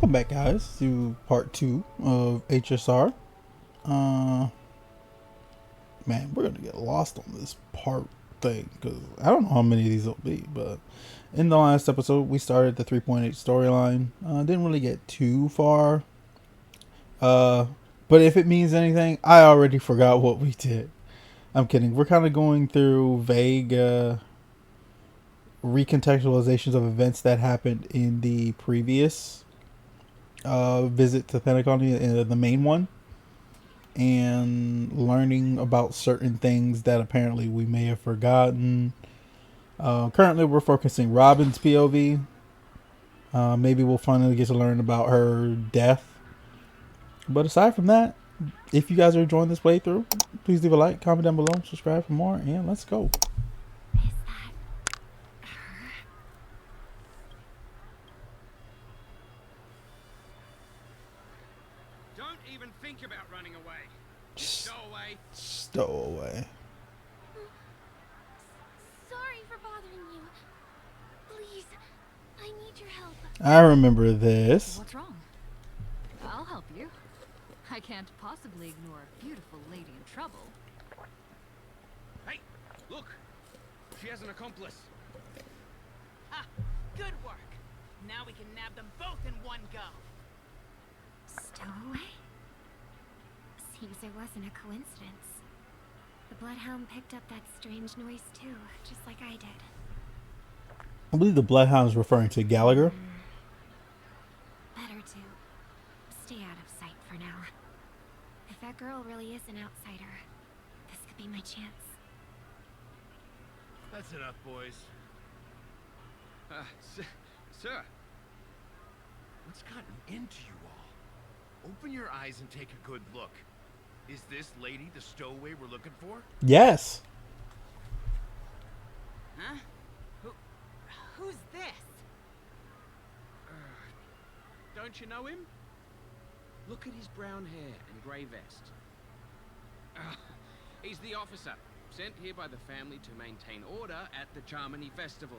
welcome back, guys, to part 2 of HSR. Uh, Man, we're gonna get lost on this part thing because I don't know how many of these will be. But in the last episode, we started the 3.8 storyline. Didn't really get too far. Uh, but if it means anything, I already forgot what we did. I'm kidding. We're kind of going through vague recontextualizations of events that happened in the previous visit to Pentagon, the main one, and learning about certain things that apparently we may have forgotten. Currently, we're focusing Robin's POV. Maybe we'll finally get to learn about her death. But aside from that, if you guys are enjoying this playthrough, please leave a like, comment down below, subscribe for more, and let's go. Is that her? Don't even think about running away. Just go away. Stow away. Sorry for bothering you. Please, I need your help. I remember this. What's wrong? I'll help you. I can't possibly ignore a beautiful lady in trouble. Hey, look. She has an accomplice. Ha! Good work. Now we can nab them both in one go. Stowaway? Seems it wasn't a coincidence. The Bloodhound picked up that strange noise too, just like I did. I believe the Bloodhound is referring to Gallagher. Better to stay out of sight for now. If that girl really is an outsider, this could be my chance. That's enough, boys. Sir. What's gotten into you all? Open your eyes and take a good look. Is this lady the stowaway we're looking for? Yes. Huh? Who's this? Don't you know him? Look at his brown hair and grey vest. He's the officer, sent here by the family to maintain order at the Charmony Festival.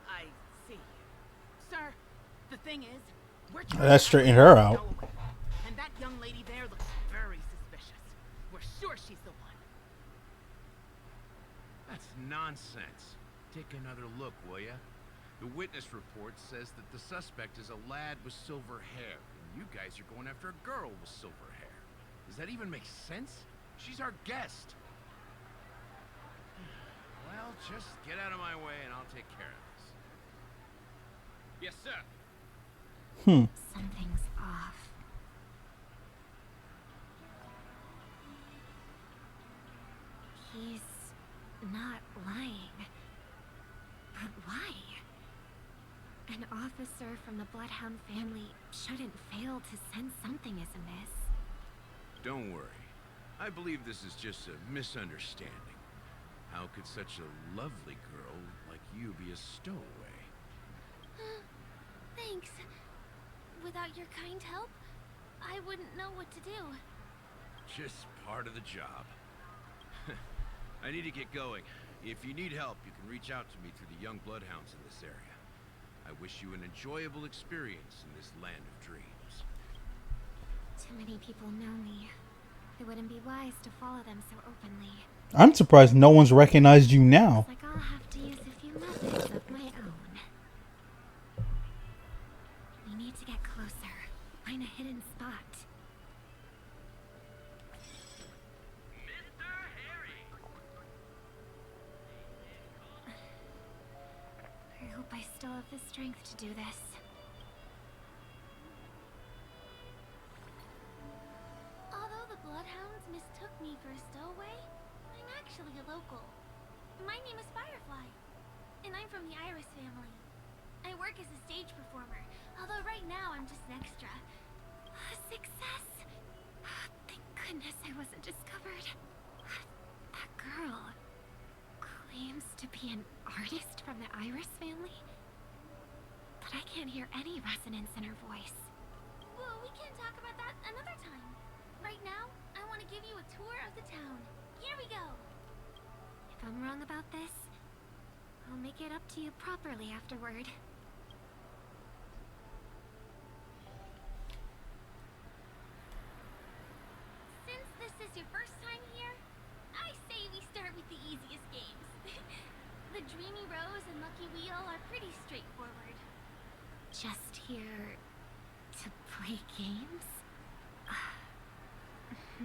I see. Sir, the thing is, we're That straightened her out. And that young lady there looks very suspicious. We're sure she's the one. That's nonsense. Take another look, will ya? The witness report says that the suspect is a lad with silver hair, and you guys are going after a girl with silver hair. Does that even make sense? She's our guest. Well, just get out of my way and I'll take care of this. Yes, sir. Something's off. He's not lying. But why? An officer from the Bloodhound family shouldn't fail to sense something is amiss. Don't worry. I believe this is just a misunderstanding. How could such a lovely girl like you be a stowaway? Thanks. Without your kind help, I wouldn't know what to do. Just part of the job. I need to get going. If you need help, you can reach out to me through the young bloodhounds in this area. I wish you an enjoyable experience in this land of dreams. Too many people know me. It wouldn't be wise to follow them so openly. I'm surprised no one's recognized you now. Looks like I'll have to use a few methods of my own. We need to get closer. Find a hidden spot. I hope I still have the strength to do this. Although the Bloodhounds mistook me for a stowaway, I'm actually a local. My name is Firefly, and I'm from the Iris family. I work as a stage performer, although right now I'm just an extra. Success! Thank goodness I wasn't discovered. That girl claims to be an artist from the Iris family, but I can't hear any resonance in her voice. Well, we can talk about that another time. Right now, I want to give you a tour of the town. Here we go. If I'm wrong about this, I'll make it up to you properly afterward. straightforward. Just here to play games? I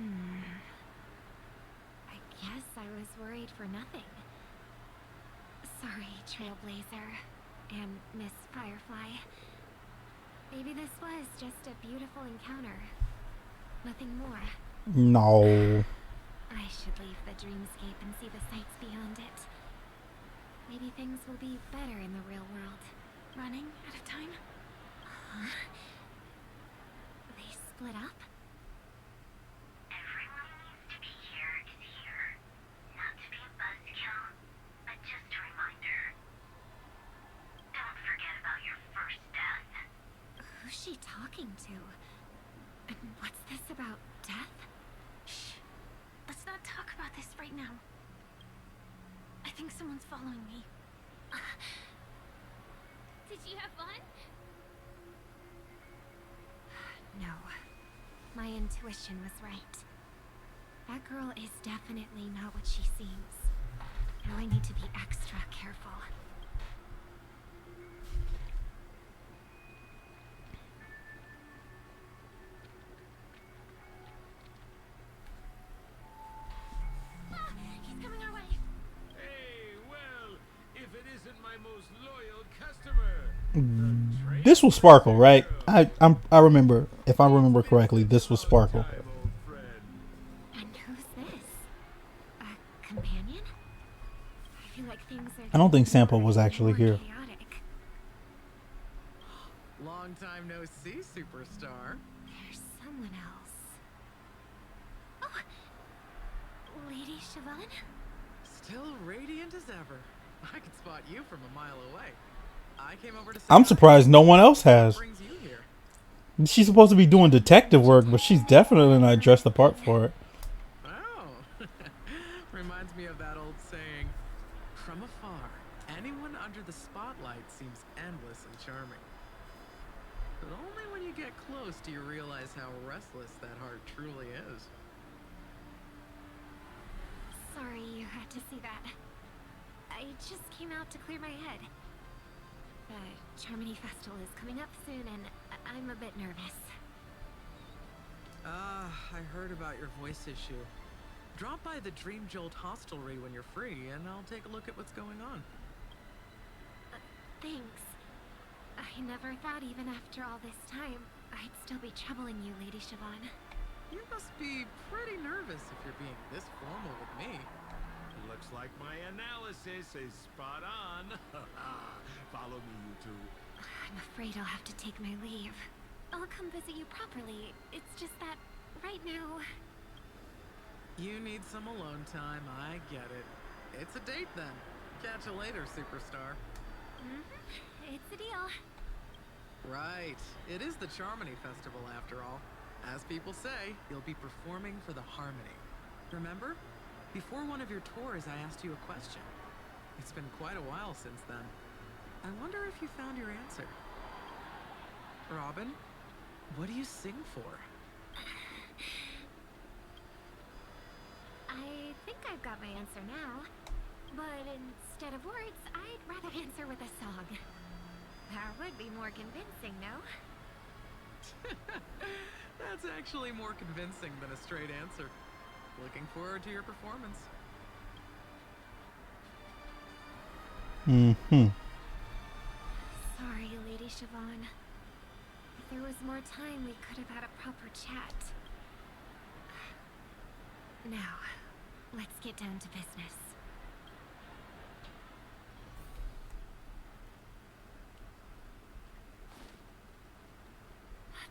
guess I was worried for nothing. Sorry, Trailblazer and Miss Firefly. Maybe this was just a beautiful encounter. Nothing more. No. I should leave the dreamscape and see the sights beyond it. Maybe things will be better in the real world. Running out of time? Huh? They split up? Everyone needs to be here is here. Not to be a buzzkill, but just a reminder. Don't forget about your first death. Who's she talking to? And what's this about death? Shh. Let's not talk about this right now. I think someone's following me. Did you have fun? No. My intuition was right. That girl is definitely not what she seems. Now I need to be extra careful. He's coming our way. Hey, well, if it isn't my most loyal customer. This was Sparkle, right? I remember, if I remember correctly, this was Sparkle. Time, old friend. And who's this? A companion? I feel like things are I don't think getting Sampo was more actually and here. more chaotic. Long time no see, superstar. There's someone else. Oh! Lady Siobhan? Still radiant as ever. I could spot you from a mile away. I came over to say I'm hi. surprised no one else What has. brings you here? She's supposed to be doing detective work, but she's definitely not dressed the part for it. Oh, reminds me of that old saying, from afar, anyone under the spotlight seems endlessly charming. But only when you get close do you realize how restless that heart truly is. Sorry you had to see that. I just came out to clear my head. The Charmony Festival is coming up soon and I'm a bit nervous. I heard about your voice issue. Drop by the Dream Jolt hostelry when you're free and I'll take a look at what's going on. Thanks. I never thought even after all this time, I'd still be troubling you, Lady Siobhan. You must be pretty nervous if you're being this formal with me. Looks like my analysis is spot on. Follow me, you two. I'm afraid I'll have to take my leave. I'll come visit you properly. It's just that, right now... You need some alone time, I get it. It's a date then. Catch you later, superstar. It's a deal. Right. It is the Charmony Festival after all. As people say, you'll be performing for the Harmony. Remember? Before one of your tours, I asked you a question. It's been quite a while since then. I wonder if you found your answer. Robin, what do you sing for? I think I've got my answer now. But instead of words, I'd rather answer with a song. That would be more convincing, no? That's actually more convincing than a straight answer. Looking forward to your performance. Sorry, Lady Siobhan. If there was more time, we could have had a proper chat. Now, let's get down to business.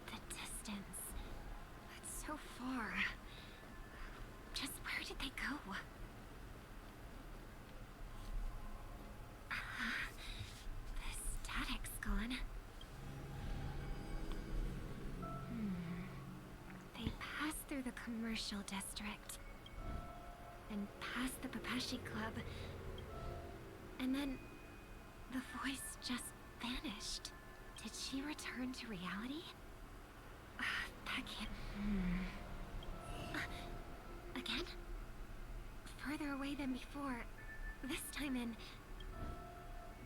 The distance. It's so far. Just where did they go? The static's gone. They passed through the commercial district. And past the Papashi Club. And then the voice just vanished. Did she return to reality? That can't... Again? Further away than before. This time in...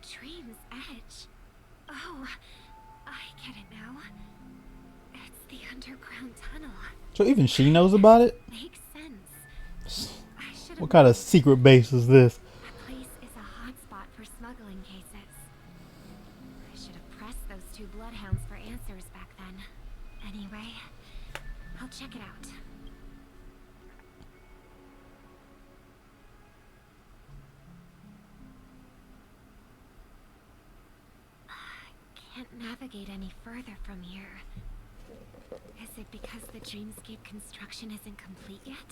Dream's Edge. Oh, I get it now. It's the underground tunnel. So even she knows about it? Makes sense. I should What have kind of secret base is this? That place is a hotspot for smuggling cases. I should have pressed those two bloodhounds for answers back then. Anyway, I'll check it out. Can't navigate any further from here. Is it because the dreamscape construction isn't complete yet?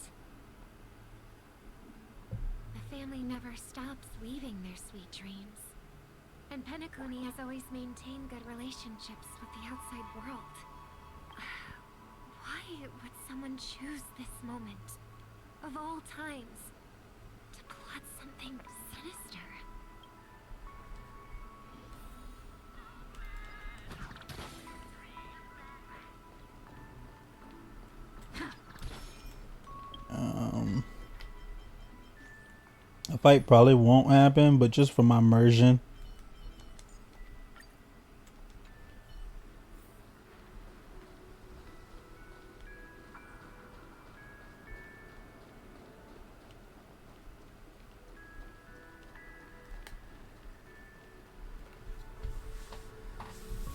The family never stops weaving their sweet dreams. And Penacony has always maintained good relationships with the outside world. Why would someone choose this moment, of all times, to plot something sinister? A fight probably won't happen, but just for my immersion.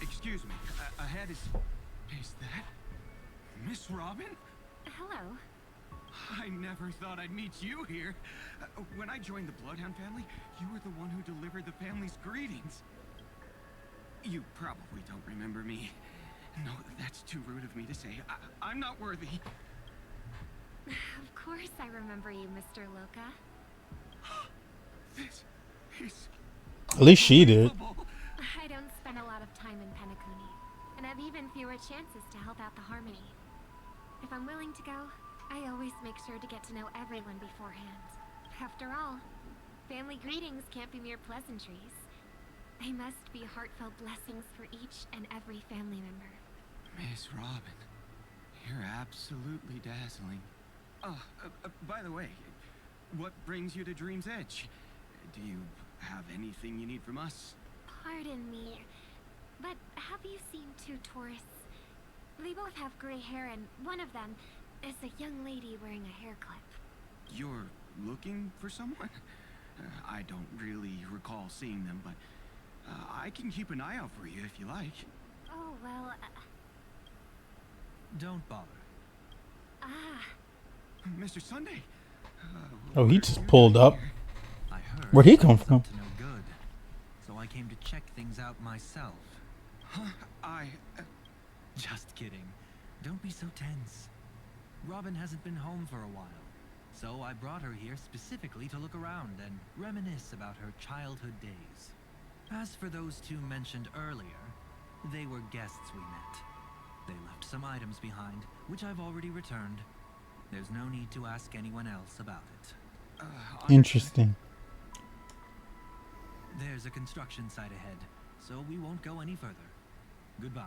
Excuse me. Ahead is that Miss Robin? Hello. I never thought I'd meet you here. When I joined the Bloodhound family, you were the one who delivered the family's greetings. You probably don't remember me. No, that's too rude of me to say. I'm not worthy. Of course I remember you, Mr. Loca. This is At least she did. unbelievable. I don't spend a lot of time in Penacony, and have even fewer chances to help out the Harmony. If I'm willing to go, I always make sure to get to know everyone beforehand. After all, family greetings can't be mere pleasantries. They must be heartfelt blessings for each and every family member. Miss Robin, you're absolutely dazzling. By the way, what brings you to Dream's Edge? Do you have anything you need from us? Pardon me, but have you seen two tourists? They both have gray hair, and one of them is a young lady wearing a hair clip. You're looking for someone? I don't really recall seeing them, but I can keep an eye out for you if you like. Oh, well, Don't bother. Mr. Sunday. Oh, he what are just you pulled doing up. here? I heard Where'd he come I was from? up to no good, so I came to check things out myself. Huh? Just kidding. Don't be so tense. Robin hasn't been home for a while, so I brought her here specifically to look around and reminisce about her childhood days. As for those two mentioned earlier, they were guests we met. They left some items behind, which I've already returned. There's no need to ask anyone else about it. Interesting. There's a construction site ahead, so we won't go any further. Goodbye.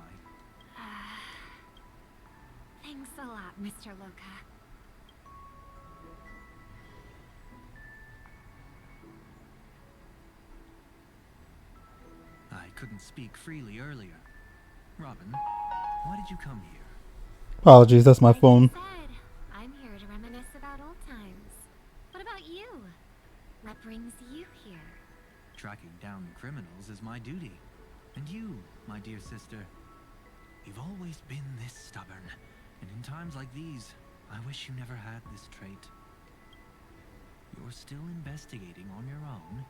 Thanks a lot, Mr. Loca. I couldn't speak freely earlier. Robin, why did you come here? Apologies, that's my Like I phone. said, I'm here to reminisce about old times. What about you? What brings you here? Tracking down criminals is my duty. And you, my dear sister, you've always been this stubborn. And in times like these, I wish you never had this trait. You're still investigating on your own,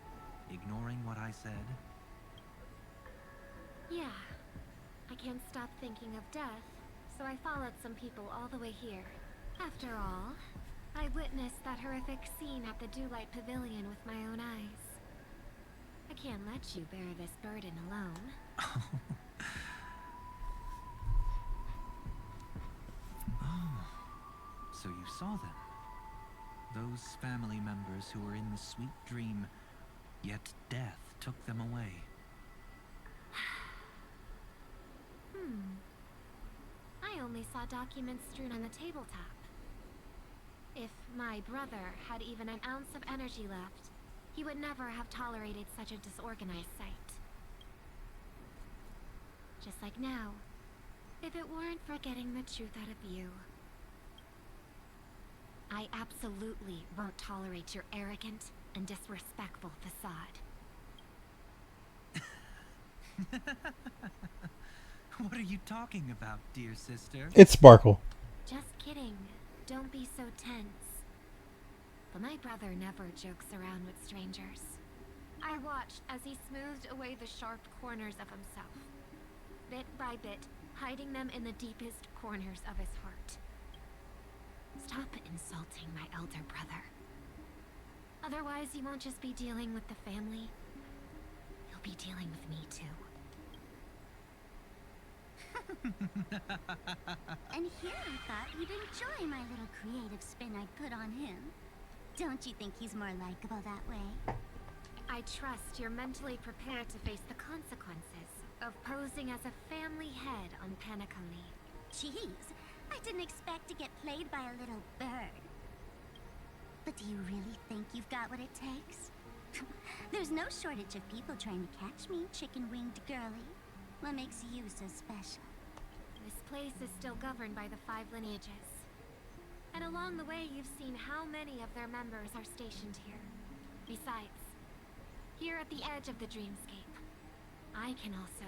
ignoring what I said. Yeah. I can't stop thinking of death, so I followed some people all the way here. After all, I witnessed that horrific scene at the Dewlight Pavilion with my own eyes. I can't let you bear this burden alone. Oh, so you saw them. Those family members who were in the sweet dream, yet death took them away. I only saw documents strewn on the tabletop. If my brother had even an ounce of energy left, he would never have tolerated such a disorganized sight. just like now. If it weren't for getting the truth out of you. I absolutely won't tolerate your arrogant and disrespectful facade. What are you talking about, dear sister? It's Sparkle. Just kidding. Don't be so tense. But my brother never jokes around with strangers. I watched as he smoothed away the sharp corners of himself, bit by bit, hiding them in the deepest corners of his heart. Stop insulting my elder brother. Otherwise, you won't just be dealing with the family. You'll be dealing with me too. And here I thought you'd enjoy my little creative spin I put on him. Don't you think he's more likable that way? I trust you're mentally prepared to face the consequences of posing as a family head on Penacony. Jeez, I didn't expect to get played by a little bird. But do you really think you've got what it takes? There's no shortage of people trying to catch me, chicken-winged girly. What makes you so special? This place is still governed by the 5 lineages. And along the way, you've seen how many of their members are stationed here. Besides, here at the edge of the dreamscape, I can also...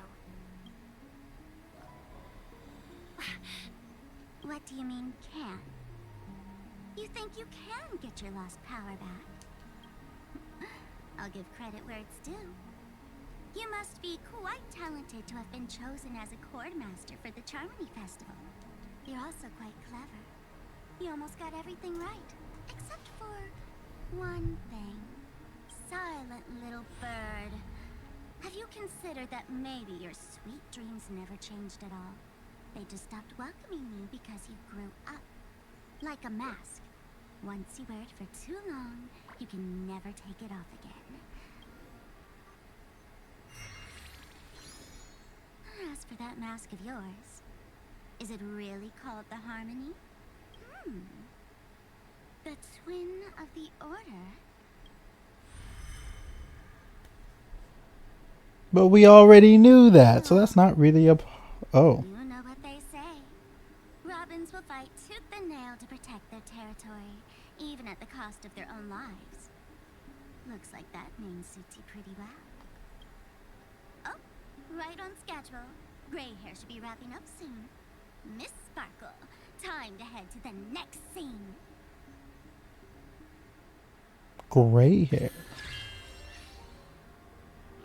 What do you mean, can? You think you can get your lost power back? I'll give credit where it's due. You must be quite talented to have been chosen as a Chordmaster for the Charmony Festival. You're also quite clever. You almost got everything right, except for one thing. Silent little bird. Have you considered that maybe your sweet dreams never changed at all? They just stopped welcoming you because you grew up. Like a mask. Once you wear it for too long, you can never take it off again. As for that mask of yours, is it really called the Harmony? The Twin of the Order? But we already knew that, so that's not really a... Oh. You know what they say. Robins will fight tooth and nail to protect their territory, even at the cost of their own lives. Looks like that name suits you pretty well. Oh, right on schedule. Gray hair should be wrapping up soon. Miss Sparkle, time to head to the next scene. Gray hair.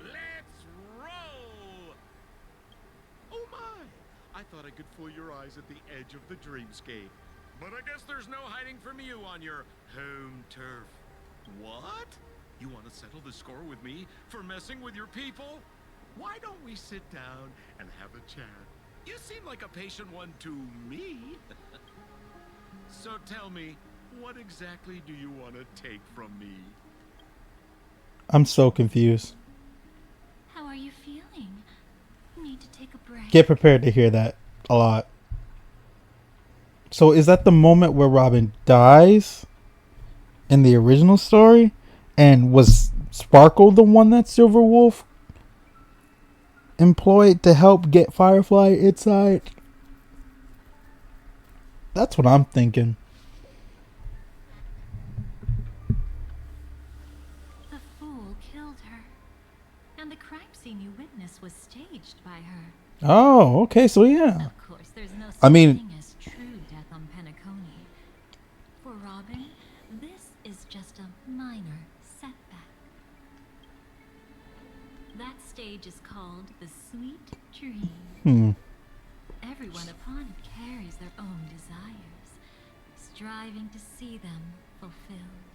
Let's roll! Oh my! I thought I could fool your eyes at the edge of the dreamscape. But I guess there's no hiding from you on your home turf. What? You want to settle the score with me for messing with your people? Why don't we sit down and have a chat? You seem like a patient one to me. So tell me, what exactly do you want to take from me? I'm so confused. How are you feeling? Need to take a break. Get prepared to hear that a lot. So is that the moment where Robin dies in the original story? And was Sparkle the one that Silver Wolf employed to help get Firefly inside? That's what I'm thinking. The fool killed her. And the crime scene you witnessed was staged by her. Oh, okay, so yeah. Of course, there's no such I mean- thing as true death on Penacony. For Robin, this is just a minor setback. That stage is called the Sweet Dream. Everyone upon it carries their own desires, striving to see them fulfilled.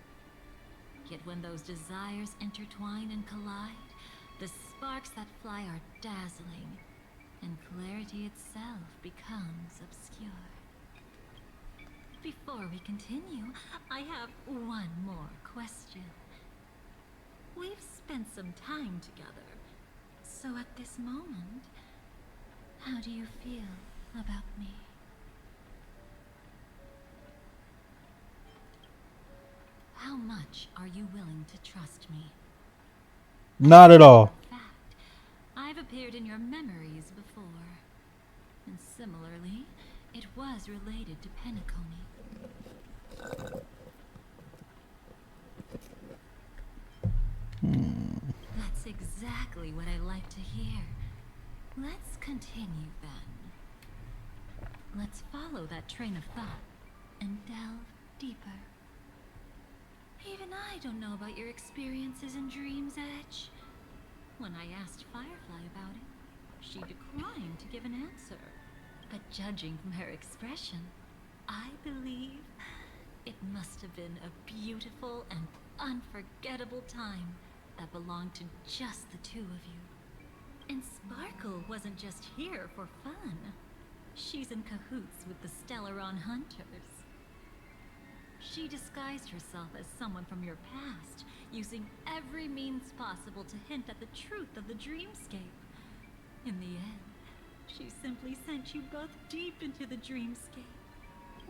Yet when those desires intertwine and collide, the sparks that fly are dazzling, and clarity itself becomes obscure. Before we continue, I have one more question. We've spent some time together, so at this moment, how do you feel about me? How much are you willing to trust me? Not at all. In fact, I've a appeared in your memories before. And similarly, it was related to Penacony. That's exactly what I like to hear. Let's continue then. Let's follow that train of thought and delve deeper. Even I don't know about your experiences in Dream's Edge. When I asked Firefly about it, she declined to give an answer. But judging from her expression, I believe it must have been a beautiful and unforgettable time that belonged to just the two of you. And Sparkle wasn't just here for fun. She's in cahoots with the Stellaron Hunters. She disguised herself as someone from your past, using every means possible to hint at the truth of the dreamscape. In the end, she simply sent you both deep into the dreamscape.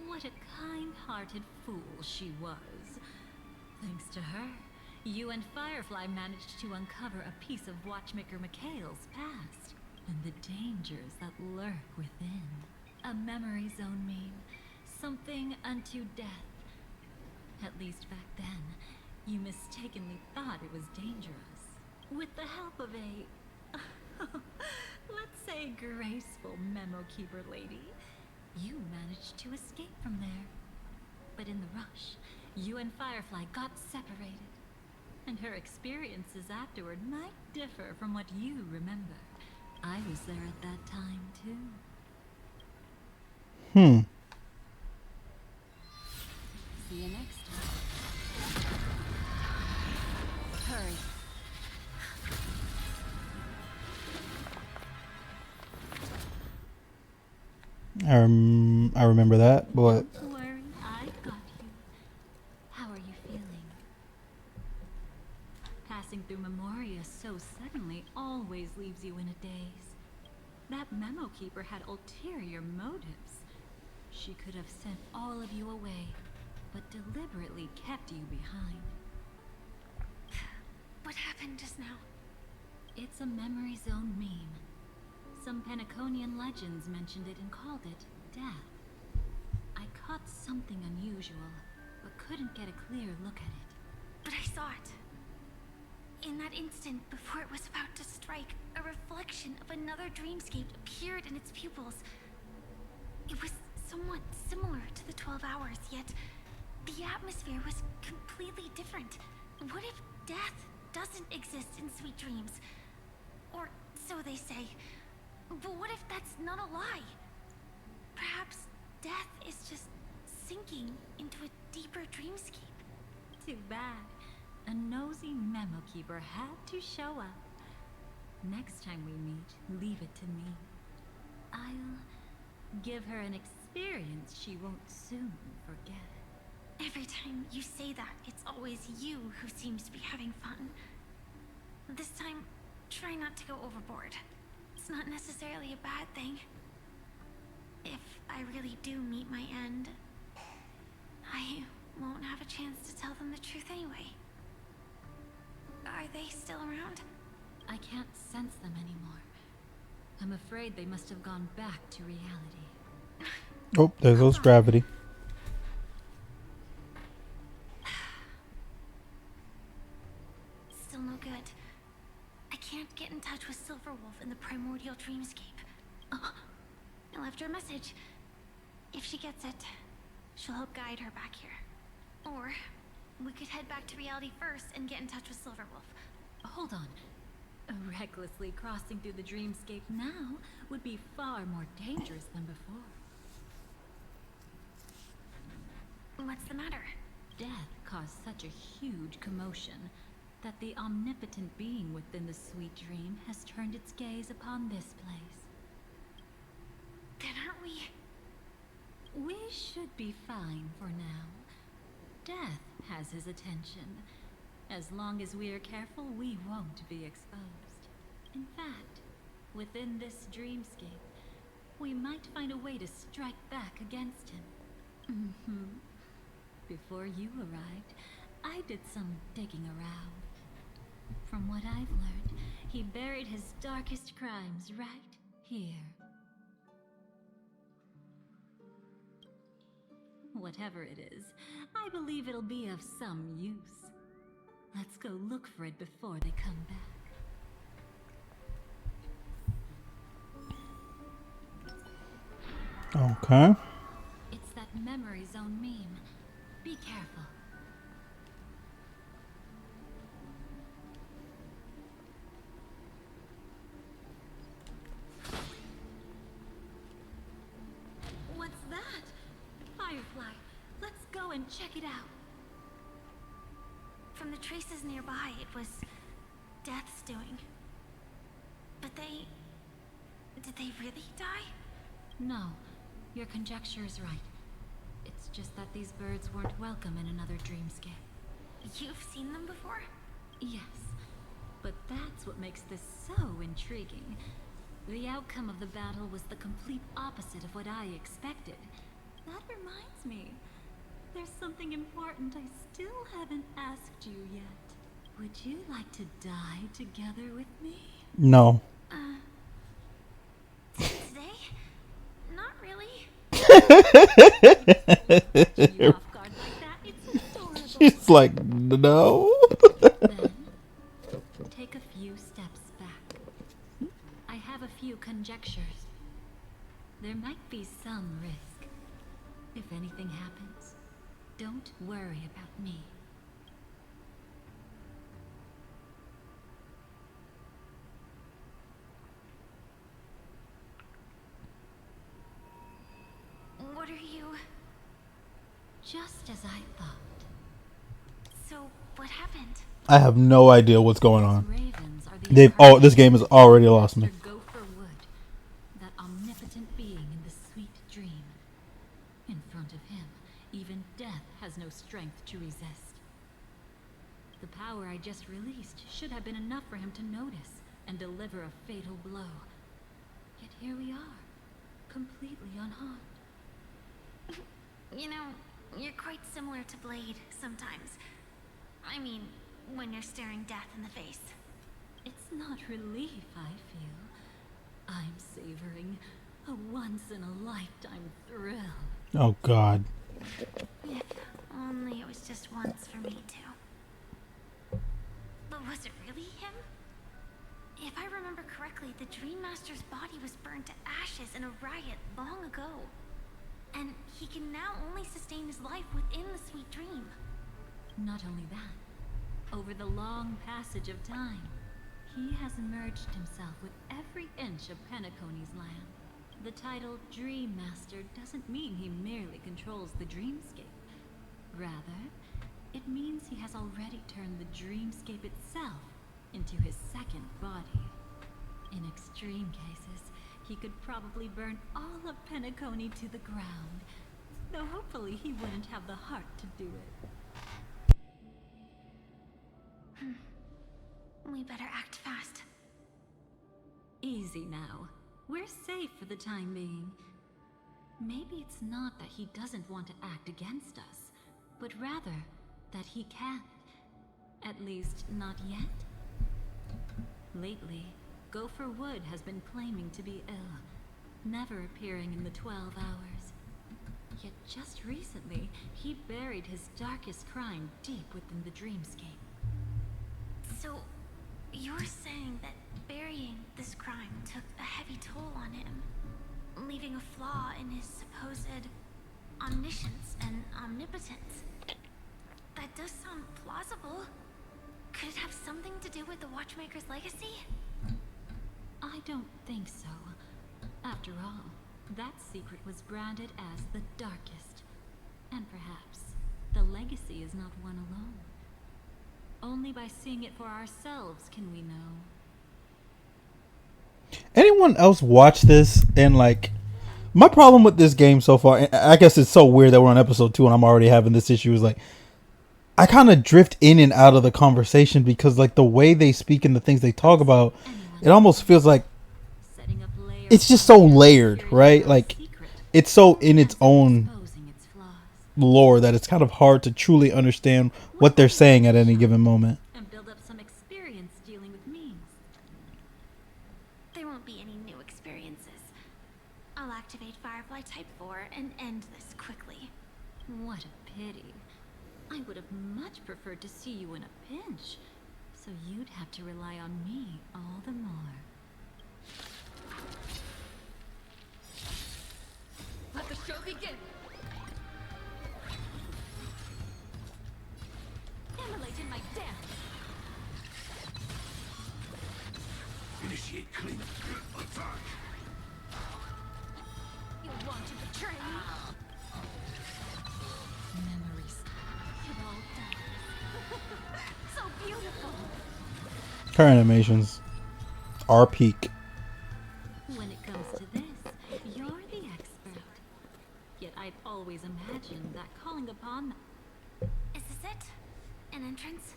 What a kind-hearted fool she was. Thanks to her, you and Firefly managed to uncover a piece of Watchmaker Mikhail's past and the dangers that lurk within. A memory zone mean something unto death. At least back then, you mistakenly thought it was dangerous. With the help of a, let's say, graceful memo keeper lady, you managed to escape from there. But in the rush, you and Firefly got separated. And her experiences afterward might differ from what you remember. I was there at that time, too. See you next time. Hurry. I remember that, but Don't worry, I got you. How are you feeling? Passing through Memoria so suddenly always leaves you in a daze. That memo keeper had ulterior motives. She could have sent all of you away, but deliberately kept you behind. What happened just now? It's a memory zone meme. Some Penaconian legends mentioned it and called it death. I caught something unusual, but couldn't get a clear look at it. But I saw it. In that instant, before it was about to strike, a reflection of another dreamscape appeared in its pupils. It was somewhat similar to the 12 hours, yet the atmosphere was completely different. What if death doesn't exist in sweet dreams? Or so they say. But what if that's not a lie? Perhaps death is just sinking into a deeper dreamscape. Too bad. A nosy memo keeper had to show up. Next time we meet, leave it to me. I'll give her an experience she won't soon forget. Every time you say that, it's always you who seems to be having fun. This time, try not to go overboard. It's not necessarily a bad thing. If I really do meet my end, I won't have a chance to tell them the truth anyway. Are they still around? I can't sense them anymore. I'm afraid they must have gone back to reality. oh, there goes gravity. Still no good. I can't get in touch with Silverwolf in the primordial dreamscape. I left her a message. If she gets it, she'll help guide her back here. Or we could head back to reality first and get in touch with Silverwolf. Hold on. Recklessly crossing through the dreamscape now would be far more dangerous than before. What's the matter? Death caused such a huge commotion that the omnipotent being within the sweet dream has turned its gaze upon this place. Then aren't we? We should be fine for now. Death has his attention. As long as we are careful, we won't be exposed. In fact, within this dreamscape, we might find a way to strike back against him. Before you arrived, I did some digging around. From what I've learned, He buried his darkest crimes right here. Whatever it is, I believe it'll be of some use. Let's go look for it before they come back. Okay. It's that memory zone meme. Be careful. What's that? Firefly. Let's go and check it out. From the traces nearby, it was Death's doing. But did they really die? No, your conjecture is right. It's just that these birds weren't welcome in another dreamscape. You've seen them before? Yes, but that's what makes this so intriguing. The outcome of the battle was the complete opposite of what I expected. That reminds me, there's something important I still haven't asked you yet. Would you like to die together with me? No. Today? Not really. Catching you off guard like that, it's adorable. She's like, no. Then, take a few steps back. I have a few conjectures. There might be some risk. If anything happens, don't worry about me. What are you... Just as I thought. So, what happened? I have no idea what's going on. Ravens are the This game has already lost me. Go for wood, that omnipotent being in the sweet dream. In front of him, even death has no strength to resist. The power I just released should have been enough for him to notice and deliver a fatal blow. Yet here we are, completely unharmed. You know, you're quite similar to Blade sometimes. I mean, when you're staring death in the face. It's not relief I feel. I'm savoring a once-in-a-lifetime thrill. Oh, God. If only it was just once for me, too. But was it really him? If I remember correctly, the Dream Master's body was burned to ashes in a riot long ago. And he can now only sustain his life within the sweet dream. Not only that, over the long passage of time, he has merged himself with every inch of Penacony's land. The title Dream Master doesn't mean he merely controls the dreamscape. Rather, it means he has already turned the dreamscape itself into his second body. In extreme cases, he could probably burn all of Penacony to the ground, though hopefully he wouldn't have the heart to do it. We better act fast. Easy now. We're safe for the time being. Maybe it's not that he doesn't want to act against us, but rather that he can't. At least, not yet. Lately, Gopher Wood has been claiming to be ill, never appearing in the 12 hours. Yet just recently, he buried his darkest crime deep within the dreamscape. So, you're saying that burying this crime took a heavy toll on him, leaving a flaw in his supposed omniscience and omnipotence. That does sound plausible. Could it have something to do with the Watchmaker's legacy? I don't think so. After all, that secret was branded as the darkest. And perhaps the legacy is not one alone. Only by seeing it for ourselves can we know. Anyone else watch this and like... My problem with this game so far, and I guess it's so weird that we're on episode 2 and I'm already having this issue, is like, I kind of drift in and out of the conversation because like the way they speak and the things they talk about, it almost feels like it's just so layered, right? Like it's so in its own lore that it's kind of hard to truly understand what they're saying at any given moment. And build up some experience dealing with memes. won't be any new experiences. I'll activate Firefly Type 4 and end this quickly. What a pity. I would have much preferred to see you in a pinch, so you'd have to rely on me all the more. Let the show begin! Immolate in my dance! Initiate clean attack. You want to betray me? Memories. It all dies. So beautiful! Her animations are peak. When it comes to this, you're the expert. Yet I've always imagined that calling upon... Is this it? An entrance?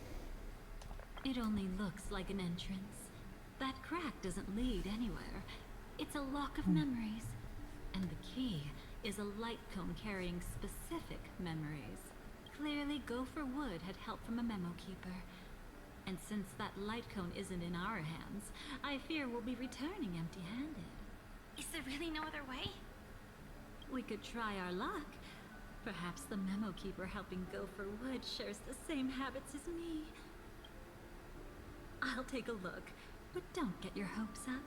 It only looks like an entrance. That crack doesn't lead anywhere. It's a lock of memories. And the key is a light cone carrying specific memories. Clearly, Gopher Wood had help from a memo keeper. And since that light cone isn't in our hands, I fear we'll be returning empty-handed. Is there really no other way? We could try our luck. Perhaps the memo keeper helping Gopher Wood shares the same habits as me. I'll take a look, but don't get your hopes up.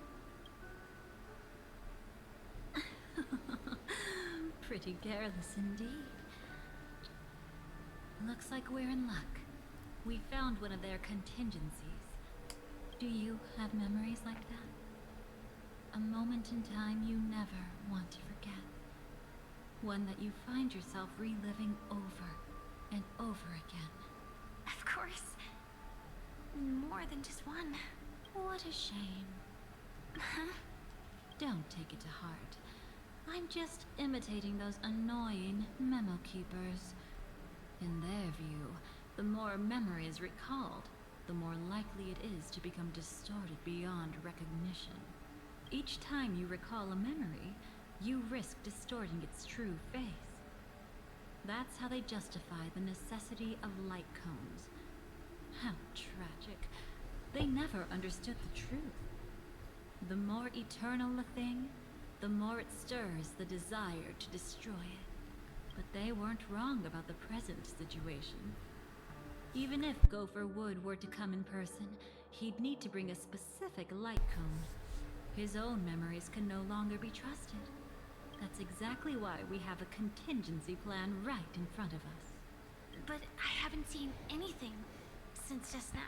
Pretty careless indeed. Looks like we're in luck. We found one of their contingencies. Do you have memories like that? A moment in time you never want to forget. One that you find yourself reliving over and over again. Of course. More than just one. What a shame. Huh? Don't take it to heart. I'm just imitating those annoying memo keepers. In their view, the more memory is recalled, the more likely it is to become distorted beyond recognition. Each time you recall a memory, you risk distorting its true face. That's how they justify the necessity of light cones. How tragic. They never understood the truth. The more eternal a thing, the more it stirs the desire to destroy it. But they weren't wrong about the present situation. Even if Gopher Wood were to come in person, he'd need to bring a specific light cone. His own memories can no longer be trusted. That's exactly why we have a contingency plan right in front of us. But I haven't seen anything since just now.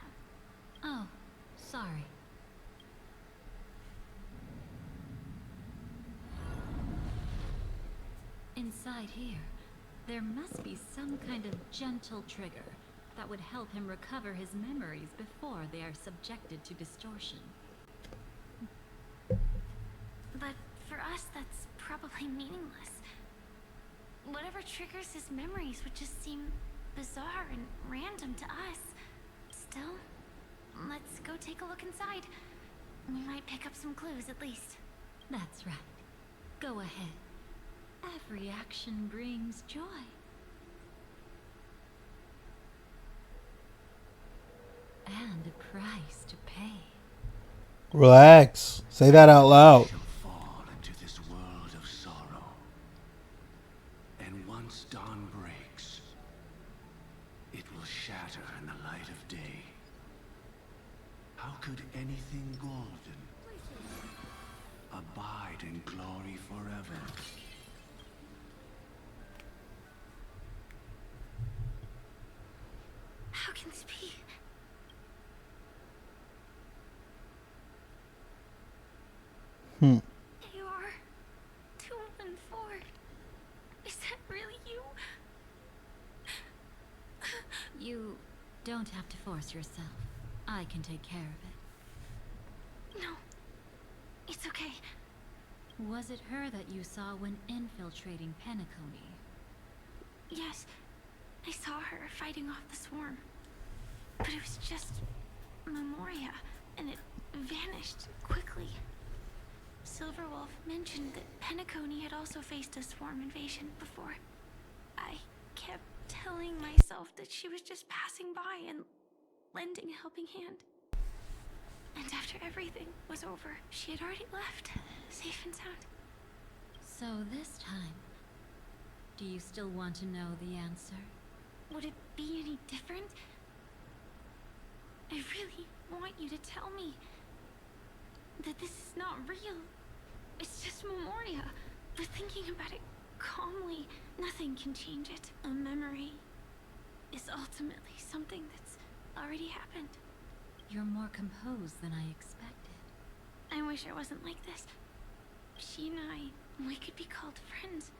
Oh, sorry. Inside here, there must be some kind of gentle trigger that would help him recover his memories before they are subjected to distortion. But for us, that's probably meaningless. Whatever triggers his memories would just seem bizarre and random to us. Still, let's go take a look inside. We might pick up some clues at least. That's right. Go ahead. Every action brings joy. And a price to pay. Relax. Say that out loud. Shall fall into this world of sorrow. And once dawn breaks, it will shatter in the light of day. How could anything golden abide in glory forever? How can this be? AR 214. Is that really you? You don't have to force yourself. I can take care of it. No. It's okay. Was it her that you saw when infiltrating Penacony? Yes. I saw her fighting off the swarm. But it was just Memoria, and it vanished quickly. Silverwolf mentioned that Penacony had also faced a swarm invasion before. I kept telling myself that she was just passing by and lending a helping hand. And after everything was over, she had already left, safe and sound. So this time, do you still want to know the answer? Would it be any different? I really want you to tell me that this is not real. It's just Memoria. But thinking about it calmly, nothing can change it. A memory is ultimately something that's already happened. You're more composed than I expected. I wish I wasn't like this. She and we could be called friends.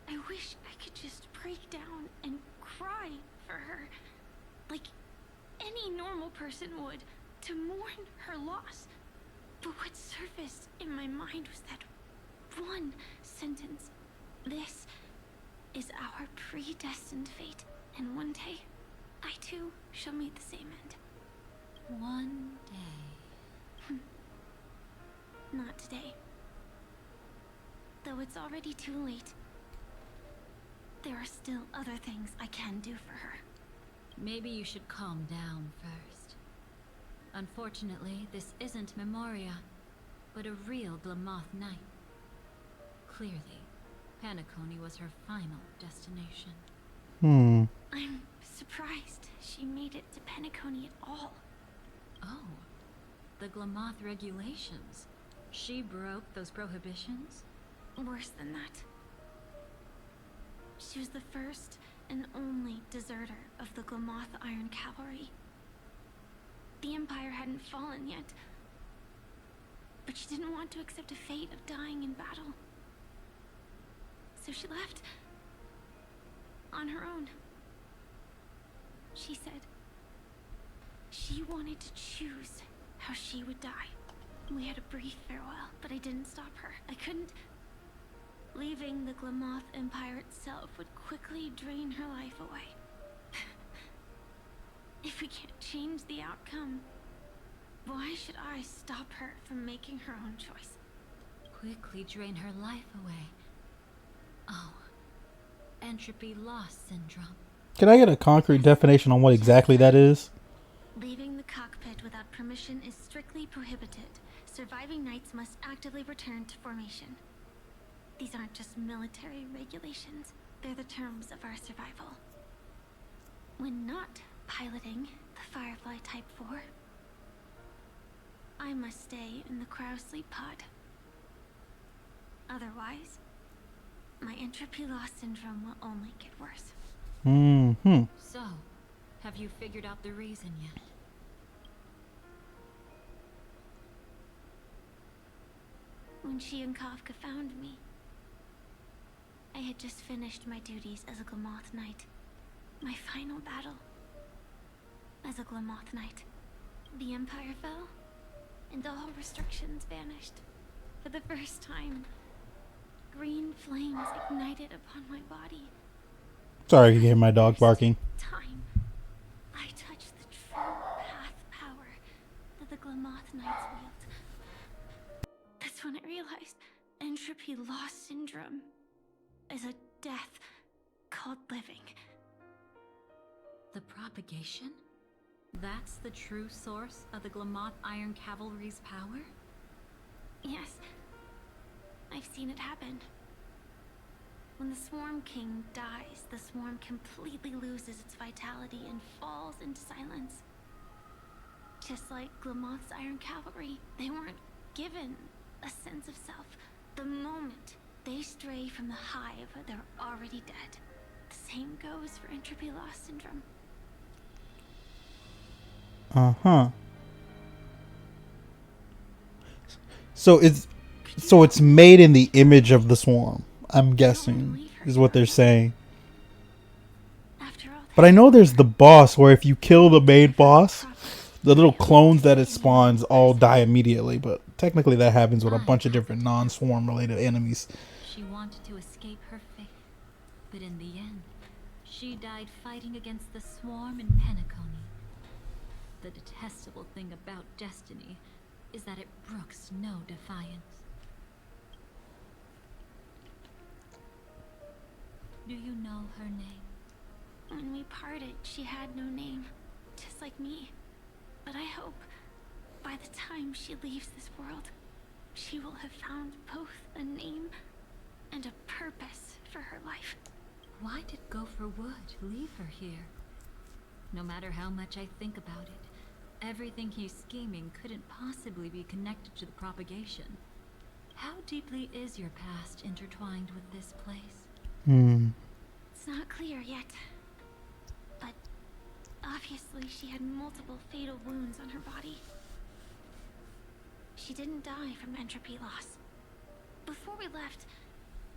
I wish I could just break down and cry for her, like any normal person would, to mourn her loss. But what surfaced in my mind was that one sentence. This is our predestined fate, and one day, I too shall meet the same end. One day. Not today. Though it's already too late. There are still other things I can do for her. Maybe you should calm down first. Unfortunately, this isn't Memoria, but a real Glamoth Knight. Clearly, Penacony was her final destination. I'm surprised she made it to Penacony at all. Oh, the Glamoth regulations. She broke those prohibitions? Worse than that. She was the first and only deserter of the Glamoth Iron Cavalry. The Empire hadn't fallen yet, but she didn't want to accept a fate of dying in battle. So she left on her own. She said she wanted to choose how she would die. We had a brief farewell, but I didn't stop her. I couldn't. Leaving the Glamoth Empire itself would quickly drain her life away. If we can't change the outcome, why should I stop her from making her own choice? Quickly drain her life away. Oh, entropy loss syndrome. Can I get a concrete definition on what exactly that is? Leaving the cockpit without permission is strictly prohibited. Surviving knights must actively return to formation. These aren't just military regulations, they're the terms of our survival. When not piloting the Firefly Type 4, I must stay in the cryo sleep pod. Otherwise, my entropy loss syndrome will only get worse. So, have you figured out the reason yet? When she and Kafka found me, I had just finished my duties as a Glamoth Knight. My final battle as a Glamoth Knight. The Empire fell, and all restrictions vanished. For the first time, green flames ignited upon my body. Sorry, you hear my dog barking. Time, I touched the true path power that the Glamoth Knights wield. That's when I realized entropy loss syndrome is a death called living. The propagation? That's the true source of the Glamoth Iron Cavalry's power? Yes, I've seen it happen. When the Swarm King dies, the Swarm completely loses its vitality and falls into silence. Just like Glamoth's Iron Cavalry, they weren't given a sense of self. The moment they stray from the hive, they're already dead. The same goes for entropy loss syndrome. So it's made in the image of the swarm, I'm guessing, is what they're saying. But I know there's the boss where if you kill the main boss, the little clones that it spawns all die immediately, but technically that happens with a bunch of different non-swarm related enemies. She wanted to escape her fate, but in the end, she died fighting against the swarm in Penacony. The detestable thing about destiny is that it brooks no defiance. Do you know her name? When we parted, she had no name, just like me. But I hope by the time she leaves this world, she will have found both a name and a purpose for her life. Why did Gopher Wood leave her here? No matter how much I think about it, everything he's scheming couldn't possibly be connected to the propagation. How deeply is your past intertwined with this place? It's not clear yet. But obviously she had multiple fatal wounds on her body. She didn't die from entropy loss. Before we left,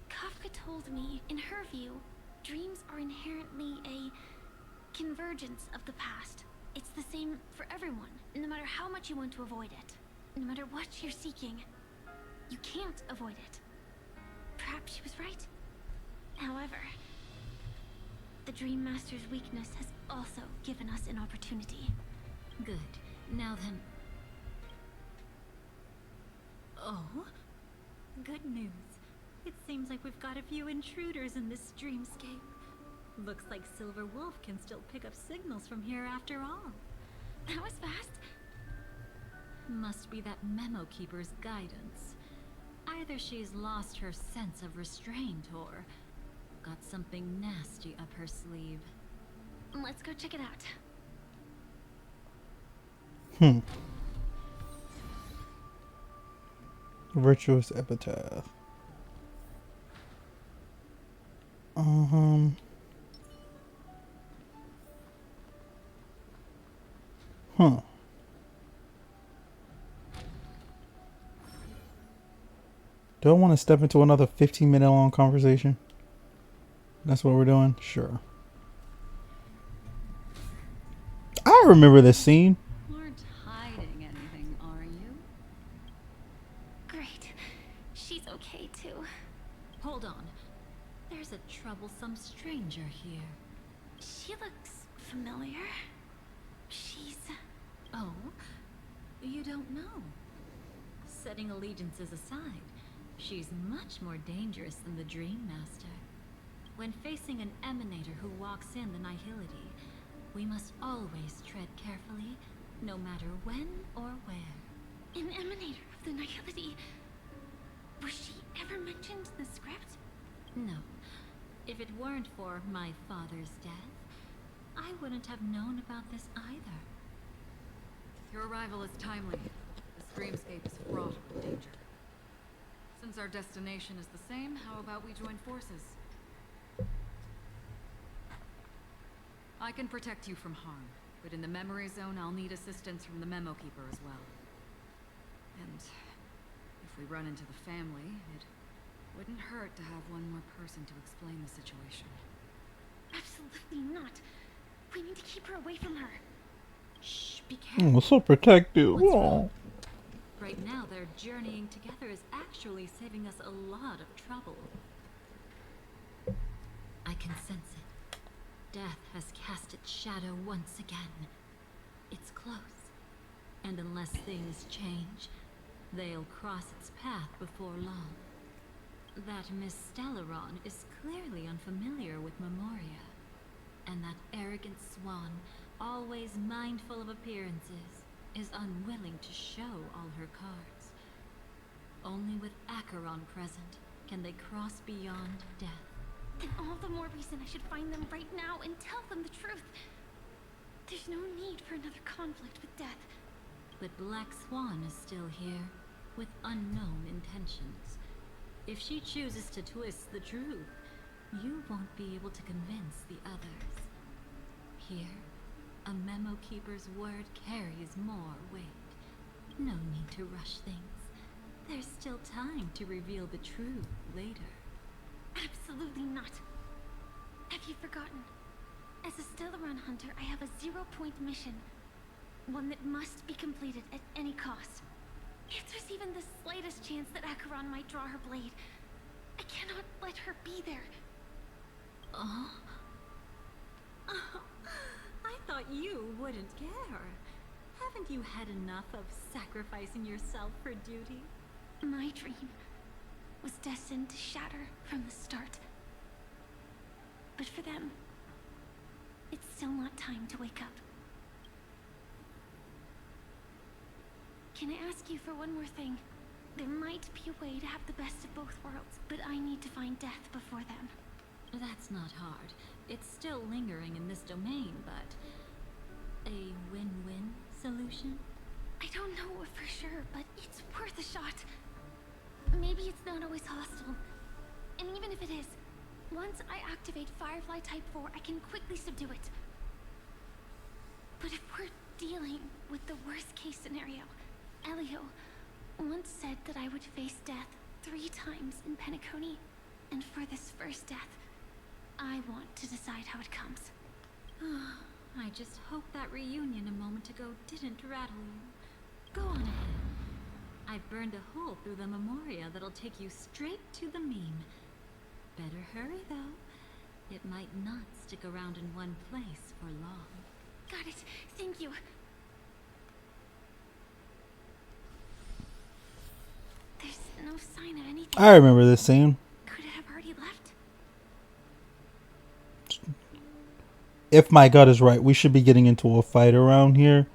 Kafka told me, in her view, dreams are inherently a convergence of the past. It's the same for everyone, no matter how much you want to avoid it. No matter what you're seeking, you can't avoid it. Perhaps she was right. However, the Dream Master's weakness has also given us an opportunity. Good. Now then... Oh? Good news. It seems like we've got a few intruders in this dreamscape. Looks like Silver Wolf can still pick up signals from here after all. That was fast. Must be that Memo Keeper's guidance. Either she's lost her sense of restraint or got something nasty up her sleeve. Let's go check it out. Virtuous epitaph. Huh. Do I want to step into another 15-minute long conversation? That's what we're doing? Sure. I remember this scene. You aren't hiding anything, are you? Great. She's okay too. Hold on. There's a troublesome stranger here. She looks familiar. She's... Oh? You don't know? Setting allegiances aside, she's much more dangerous than the Dream Master. When facing an emanator who walks in the nihility, we must always tread carefully, no matter when or where. An emanator of the nihility. Was she ever mentioned in the script? No. If it weren't for my father's death, I wouldn't have known about this either. Your arrival is timely. This dreamscape is fraught with danger. Since our destination is the same, how about we join forces? I can protect you from harm, but in the memory zone, I'll need assistance from the Memo Keeper as well. And if we run into the family, it wouldn't hurt to have one more person to explain the situation. Absolutely not. We need to keep her away from her. Shh, be careful. Oh, so protective. What's Oh. wrong? Right now, their journeying together is actually saving us a lot of trouble. I can sense it. Death has cast its shadow once again. It's close. And unless things change, they'll cross its path before long. That Miss Stellaron is clearly unfamiliar with Memoria. And that arrogant swan, always mindful of appearances, is unwilling to show all her cards. Only with Acheron present can they cross beyond death. Then all the more reason I should find them right now and tell them the truth. There's no need for another conflict with death. But Black Swan is still here, with unknown intentions. If she chooses to twist the truth, you won't be able to convince the others. Here, a Memo Keeper's word carries more weight. No need to rush things. There's still time to reveal the truth later. Absolutely not. Have you forgotten? As a Stellaron hunter, I have a 0-point mission. One that must be completed at any cost. If there's even the slightest chance that Acheron might draw her blade, I cannot let her be there. Oh? I thought you wouldn't care. Haven't you had enough of sacrificing yourself for duty? My dream was destined to shatter from the start. But for them, it's still not time to wake up. Can I ask you for one more thing? There might be a way to have the best of both worlds, but I need to find death before then. That's not hard. It's still lingering in this domain, but a win-win solution? I don't know for sure, but it's worth a shot. Maybe it's not always hostile. And even if it is, once I activate Firefly Type 4, I can quickly subdue it. But if we're dealing with the worst case scenario, Elio once said that I would face death 3 times in Penacony, and for this first death, I want to decide how it comes. I just hope that reunion a moment ago didn't rattle you. Go on ahead. I've burned a hole through the Memoria that'll take you straight to the meme. Better hurry, though. It might not stick around in one place for long. Got it. Thank you. There's no sign of anything. I remember this scene. Could it have already left? If my gut is right, we should be getting into a fight around here.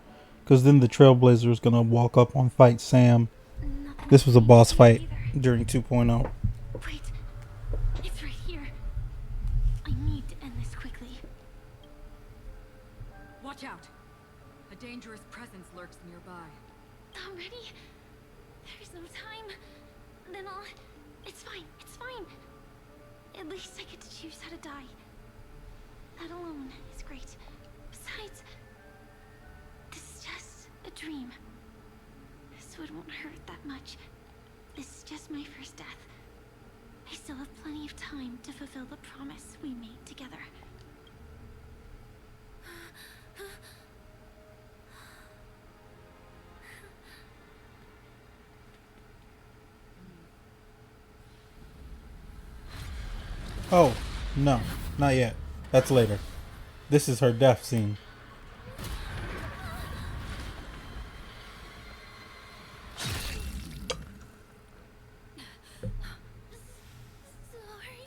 Because then the Trailblazer is going to walk up and fight Sam. Nothing This was a boss fight either. during 2.0. Wait. It's right here. I need to end this quickly. Watch out! A dangerous presence lurks nearby. Already? There's no time. Then I'll... It's fine. It's fine. At least I get to choose how to die. That alone is great. Besides, this is just a dream. So it won't hurt that much. This is just my first death. I still have plenty of time to fulfill the promise we made together. Oh, no. Not yet. That's later. This is her death scene. Sorry.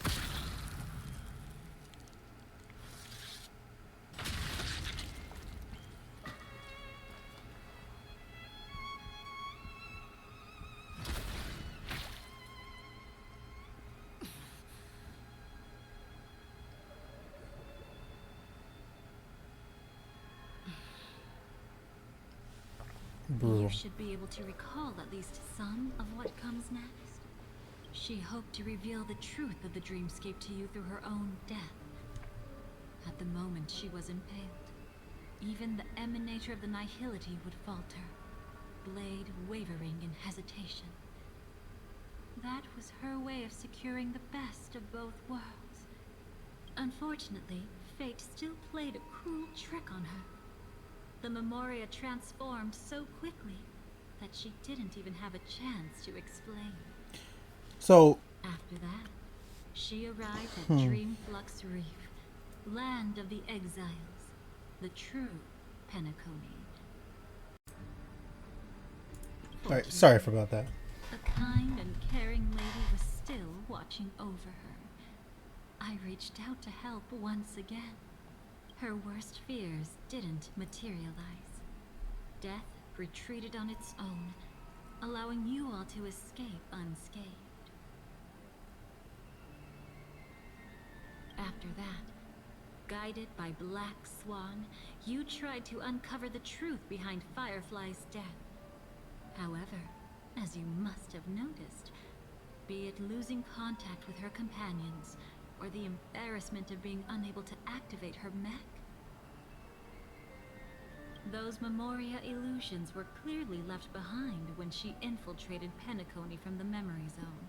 Brutal. You should be able to recall at least some of what comes next. She hoped to reveal the truth of the dreamscape to you through her own death. At the moment she was impaled, even the emanator of the nihility would falter, blade wavering in hesitation. That was her way of securing the best of both worlds. Unfortunately, fate still played a cruel trick on her. The Memoria transformed so quickly that she didn't even have a chance to explain. So, After that, she arrived at Dreamflux Reef, land of the exiles, the true Penacony. alright, sorry for about that. A kind and caring lady was still watching over her. I reached out to help once again. Her worst fears didn't materialize. Death retreated on its own, allowing you all to escape unscathed. After that, guided by Black Swan, you tried to uncover the truth behind Firefly's death. However, as you must have noticed, be it losing contact with her companions, or the embarrassment of being unable to activate her mech, those Memoria illusions were clearly left behind when she infiltrated Penacony from the memory zone.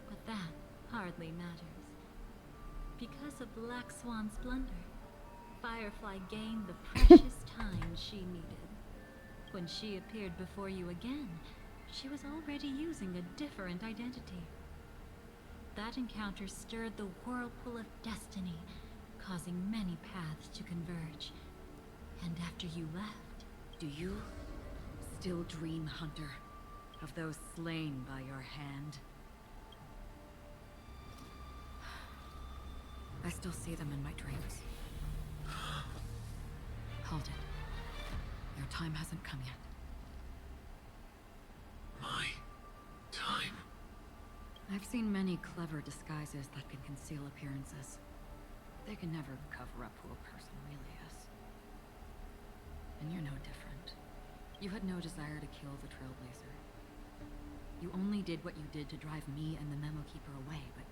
But that hardly matters. Because of Black Swan's blunder, Firefly gained the precious time she needed. When she appeared before you again, she was already using a different identity. That encounter stirred the whirlpool of destiny, causing many paths to converge. And after you left... Do you still dream, Hunter, of those slain by your hand? I still see them in my dreams. Hold it. Your time hasn't come yet. I've seen many clever disguises that can conceal appearances. They can never cover up who a person really is. And you're no different. You had no desire to kill the Trailblazer. You only did what you did to drive me and the Memo Keeper away, but...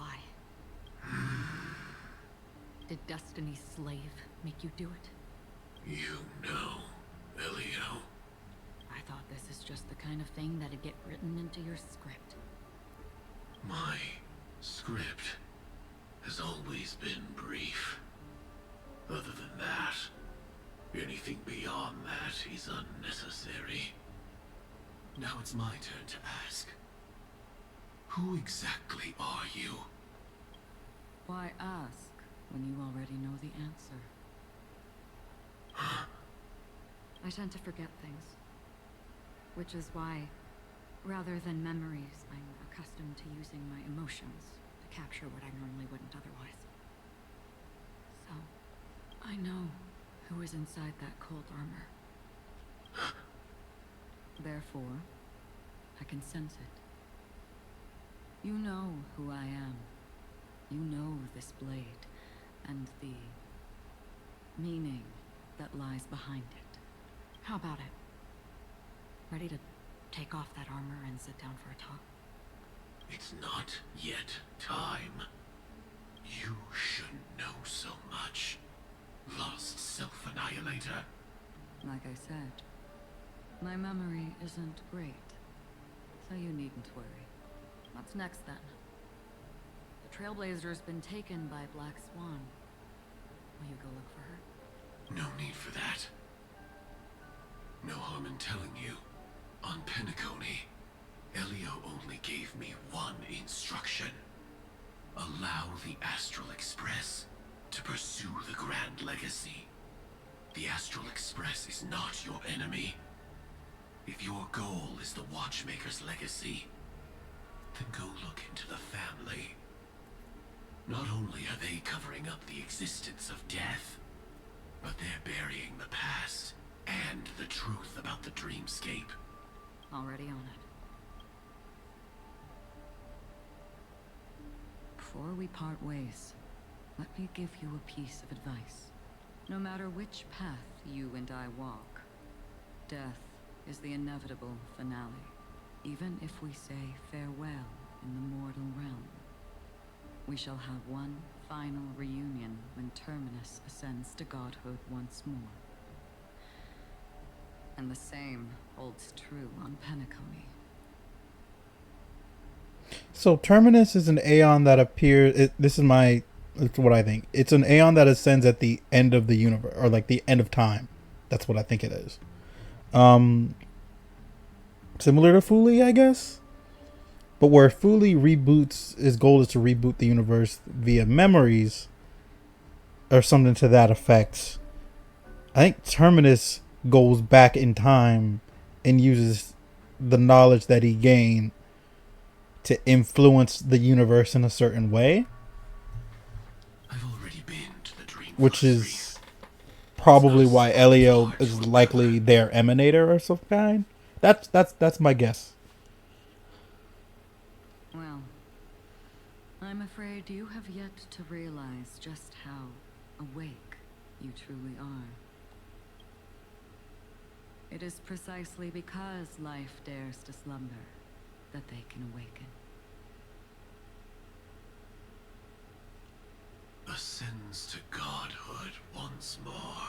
why? Did Destiny's slave make you do it? You know, Elio. I thought this is just the kind of thing that'd get written into your script. My script has always been brief. Other than that, anything beyond that is unnecessary. Now it's my turn to ask. Who exactly are you? Why ask when you already know the answer? I tend to forget things. Which is why, rather than memories, I'm accustomed to using my emotions to capture what I normally wouldn't otherwise. So, I know who is inside that cold armor. Therefore, I can sense it. You know who I am. You know this blade, and the meaning that lies behind it. How about it? Ready to take off that armor and sit down for a talk? It's not yet time. You shouldn't know so much. Lost self-annihilator. Like I said, my memory isn't great, so you needn't worry. What's next then? The Trailblazer's been taken by Black Swan. Will you go look for her? No need for that. No harm in telling you. On Penacony, Elio only gave me one instruction. Allow the Astral Express to pursue the Grand Legacy. The Astral Express is not your enemy. If your goal is the Watchmaker's legacy, then go look into the family. Not only are they covering up the existence of death, but they're burying the past and the truth about the dreamscape. Already on it. Before we part ways, let me give you a piece of advice. No matter which path you and I walk, death is the inevitable finale. Even if we say farewell in the mortal realm, we shall have one final reunion when Terminus ascends to godhood once more. And the same holds true on Penacony. So Terminus is an Aeon that appears. This is what I think. It's an Aeon that ascends at the end of the universe, or like the end of time. That's what I think it is. Similar to Fuli, I guess. But where Fuli reboots, his goal is to reboot the universe via memories, or something to that effect. I think Terminus goes back in time and uses the knowledge that he gained to influence the universe in a certain way. I've already been to the dream, which is probably why Elio is likely their emanator or some kind. That's my guess. Well, I'm afraid you have yet to realize just how awake you truly are. It is precisely because life dares to slumber that they can awaken. Ascends to godhood once more.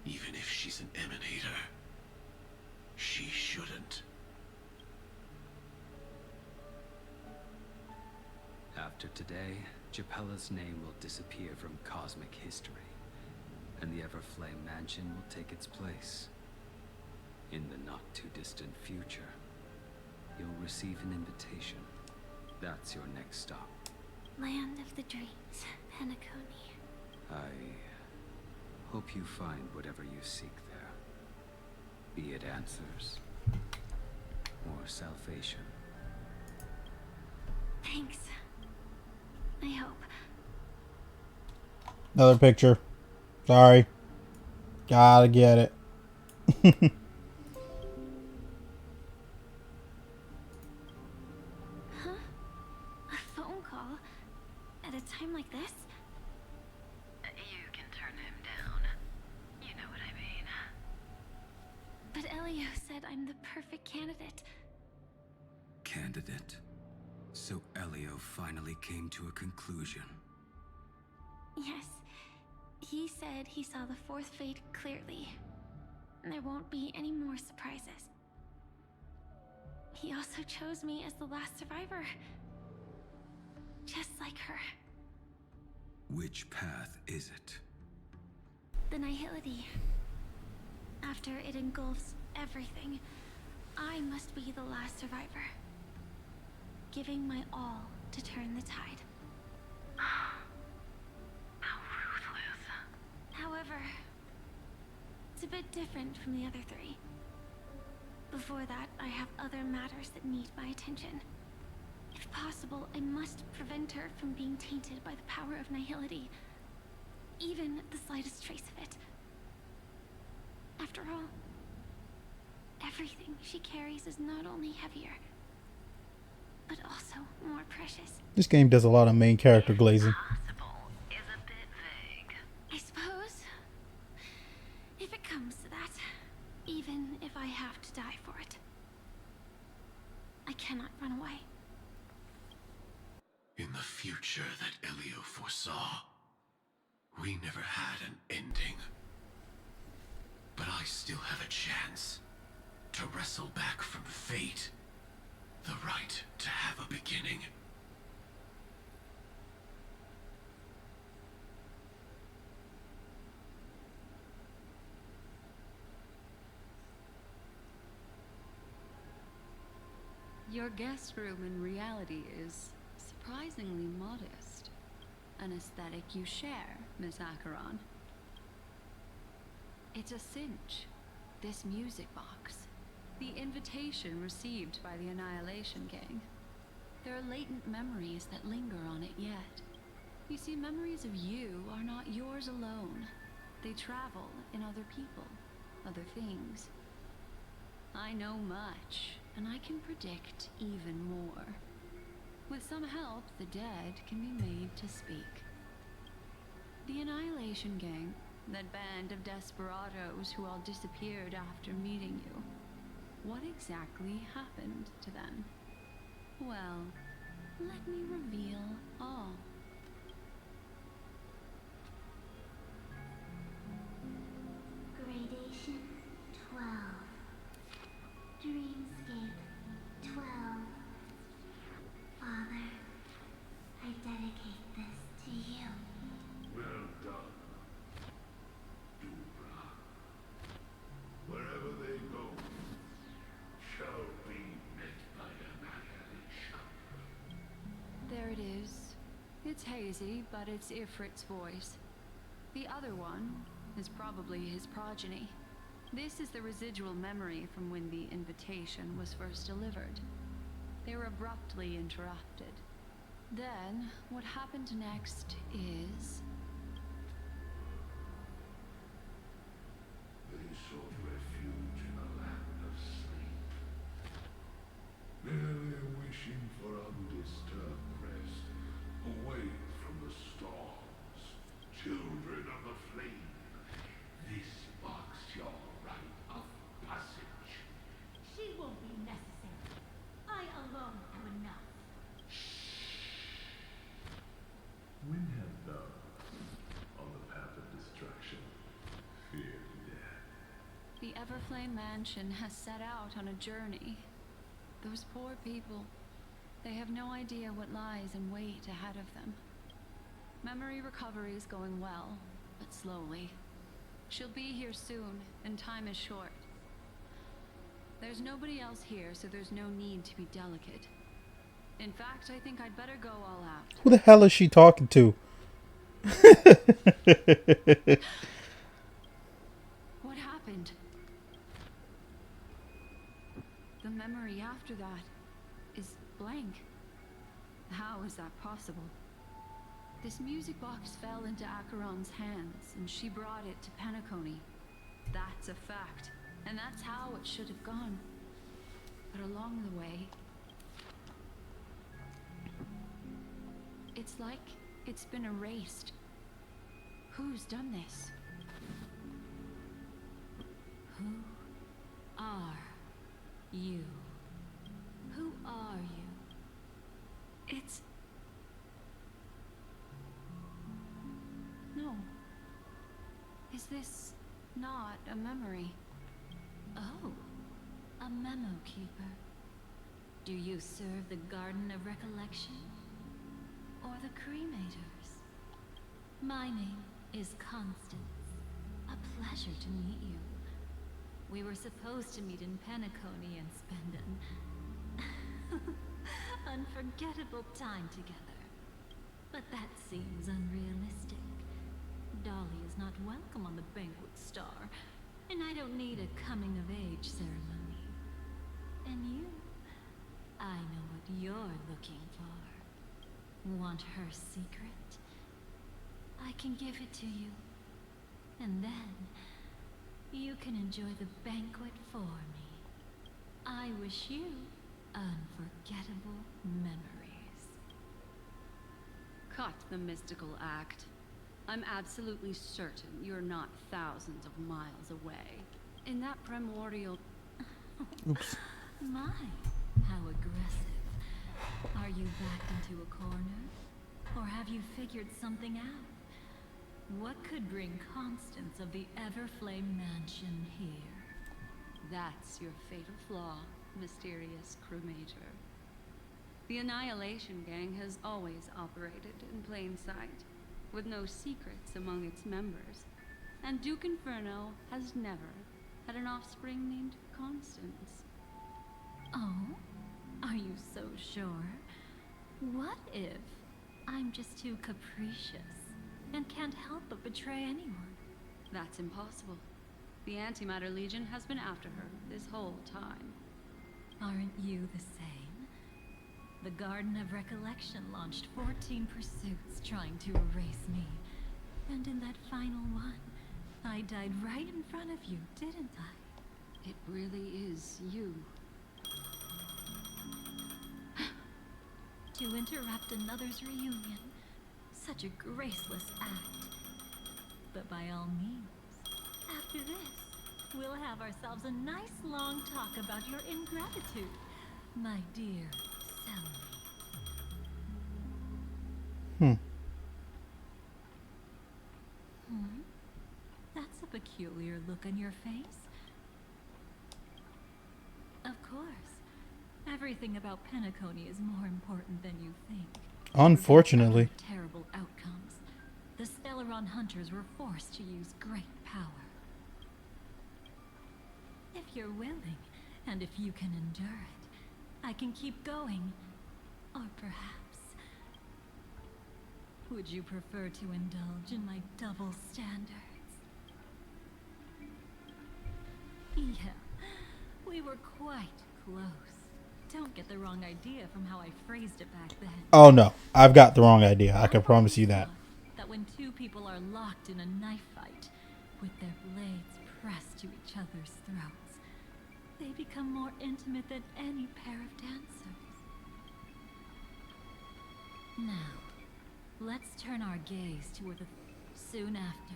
Even if she's an emanator, she shouldn't. After today, Japella's name will disappear from cosmic history, and the Everflame Mansion will take its place. In the not-too-distant future, you'll receive an invitation. That's your next stop. Land of the Dreams, Penacony. I hope you find whatever you seek there. Be it answers or salvation. Thanks. I hope. Another picture. Sorry. Gotta get it. at a time like this? You can turn him down. You know what I mean. But Elio said I'm the perfect candidate. Candidate. So Elio finally came to a conclusion. Yes. He said he saw the fourth fate clearly. There won't be any more surprises. He also chose me as the last survivor. Just like her. Which path is it? The Nihility. After it engulfs everything, I must be the last survivor. Giving my all to turn the tide. How ruthless. However, it's a bit different from the other three. Before that, I have other matters that need my attention. If possible, I must prevent her from being tainted by the power of Nihility. Even the slightest trace of it. After all, everything she carries is not only heavier, but also more precious. This game does a lot of main character glazing. Possible is a bit vague. I suppose, if it comes to that, even if I have to die for it, I cannot run away. In the future that Elio foresaw, we never had an ending. But I still have a chance to wrestle back from fate the right to have a beginning. Your guest room in reality is surprisingly modest. An aesthetic you share, Miss Acheron. It's a cinch. This music box. The invitation received by the Annihilation Gang. There are latent memories that linger on it yet. You see, memories of you are not yours alone. They travel in other people, other things. I know much, and I can predict even more. With some help, the dead can be made to speak. The Annihilation Gang, that band of desperados who all disappeared after meeting you. What exactly happened to them? Well, let me reveal all. Gradation 12. Dreamscape 12. Father, I dedicate this to you. Well done, Dubra. Wherever they go, shall be met by annihilation. There it is. It's hazy, but it's Ifrit's voice. The other one is probably his progeny. This is the residual memory from when the invitation was first delivered. They were abruptly interrupted. Then, what happened next is... They sought refuge in a land of sleep, merely wishing for undisturbed rest, away from the storms. Children of the flame, this marks your rite of passage. She won't be necessary. I alone am enough. When have thou, on the path of destruction, feared death? The Everflame Mansion has set out on a journey. Those poor people, they have no idea what lies in wait ahead of them. Memory recovery is going well, but slowly. She'll be here soon, and time is short. There's nobody else here, so there's no need to be delicate. In fact, I think I'd better go all out. Who the hell is she talking to? What happened? The memory after that is blank. How is that possible? This music box fell into Acheron's hands, and she brought it to Penacony. That's a fact, and that's how it should have gone. But along the way, it's like It's been erased. Who's done this? Who are you? Who are you? It's... No. Is this not a memory? Oh, a memo keeper. Do you serve the Garden of Recollection? Or the Cremators? My name is Constance. A pleasure to meet you. We were supposed to meet in Penacony and spend an unforgettable time together. But that seems unrealistic. Dolly is not welcome on the Banquet Star, and I don't need a coming-of-age ceremony. And you? I know what you're looking for. Want her secret? I can give it to you. And then, you can enjoy the banquet for me. I wish you unforgettable memories. Cut the mystical act. I'm absolutely certain you're not thousands of miles away. In that primordial... Oops. My, how aggressive. Are you backed into a corner? Or have you figured something out? What could bring Constance of the Everflame Mansion here? That's your fatal flaw, mysterious cremator. The Annihilation Gang has always operated in plain sight, with no secrets among its members. And Duke Inferno has never had an offspring named Constance. Oh? Are you so sure? What if I'm just too capricious and can't help but betray anyone? That's impossible. The Antimatter Legion has been after her this whole time. Aren't you the same? The Garden of Recollection launched 14 pursuits trying to erase me. And in that final one, I died right in front of you, didn't I? It really is you. To interrupt another's reunion. Such a graceless act. But by all means, after this, we'll have ourselves a nice long talk about your ingratitude, my dear cellmate. That's a peculiar look on your face. Of course. Everything about Penacony is more important than you think. Unfortunately. Terrible outcomes. The Stellaron hunters were forced to use great power. If you're willing, and if you can endure it, I can keep going. Or perhaps... would you prefer to indulge in my double standards? Yeah, we were quite close. Don't get the wrong idea from how I phrased it back then. Oh no, I've got the wrong idea. I can promise you that. That when two people are locked in a knife fight, with their blades pressed to each other's throats, they become more intimate than any pair of dancers. Now, let's turn our gaze toward the... soon after.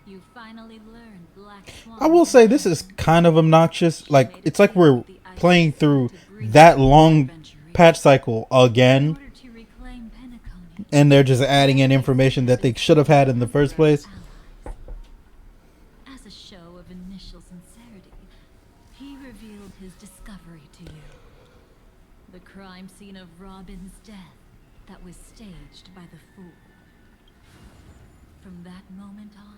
You finally learned Black Swan. I will say this is kind of obnoxious. Like, it's like we're playing through that long patch cycle again. And they're just adding in information that they should have had in the first place. As a show of initial sincerity, he revealed his discovery to you. The crime scene of Robin's death that was staged by the Fool. From that moment on,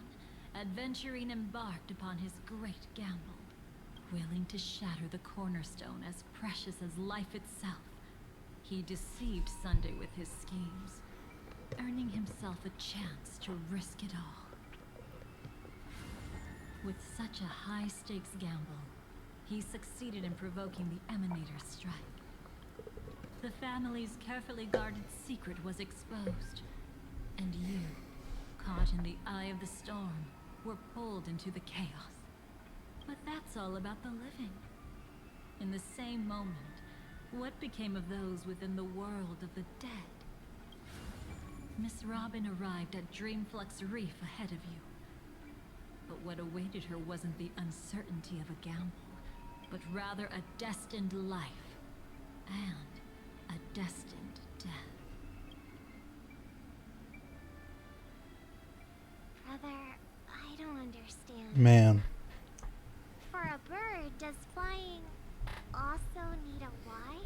Adventurine embarked upon his great gamble, willing to shatter the cornerstone as precious as life itself. He deceived Sunday with his schemes, earning himself a chance to risk it all. With such a high-stakes gamble, he succeeded in provoking the Emanator's strike. The family's carefully guarded secret was exposed, and you, caught in the eye of the storm, were pulled into the chaos. But that's all about the living. In the same moment, what became of those within the world of the dead? Miss Robin arrived at Dreamflux Reef ahead of you. But what awaited her wasn't the uncertainty of a gamble, but rather a destined life and a destined death. Brother, I don't understand. Man. For a bird, does flying also need a why?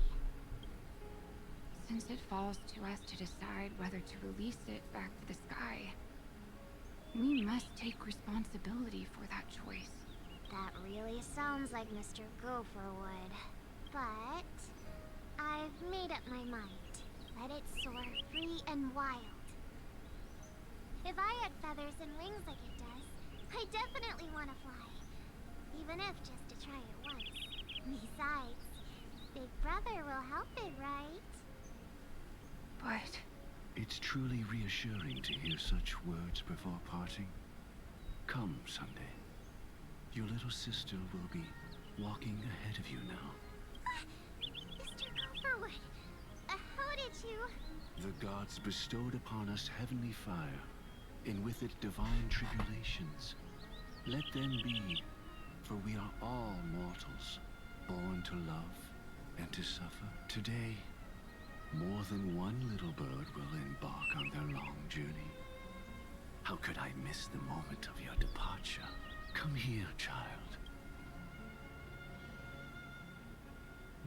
Since it falls to us to decide whether to release it back to the sky, we must take responsibility for that choice. That really sounds like Mr. Gopher would. But I've made up my mind. Let it soar free and wild. If I had feathers and wings like it does, I definitely want to fly. Even if just to try it once. Besides, Big Brother will help it, right? But It's truly reassuring to hear such words before parting. Come, Sunday. Your little sister will be walking ahead of you now. Mr. Gopherwood, how did you... The gods bestowed upon us heavenly fire, and with it divine tribulations. Let them be, for we are all mortals, born to love and to suffer. Today, more than one little bird will embark on their long journey. How could I miss the moment of your departure? Come here, child.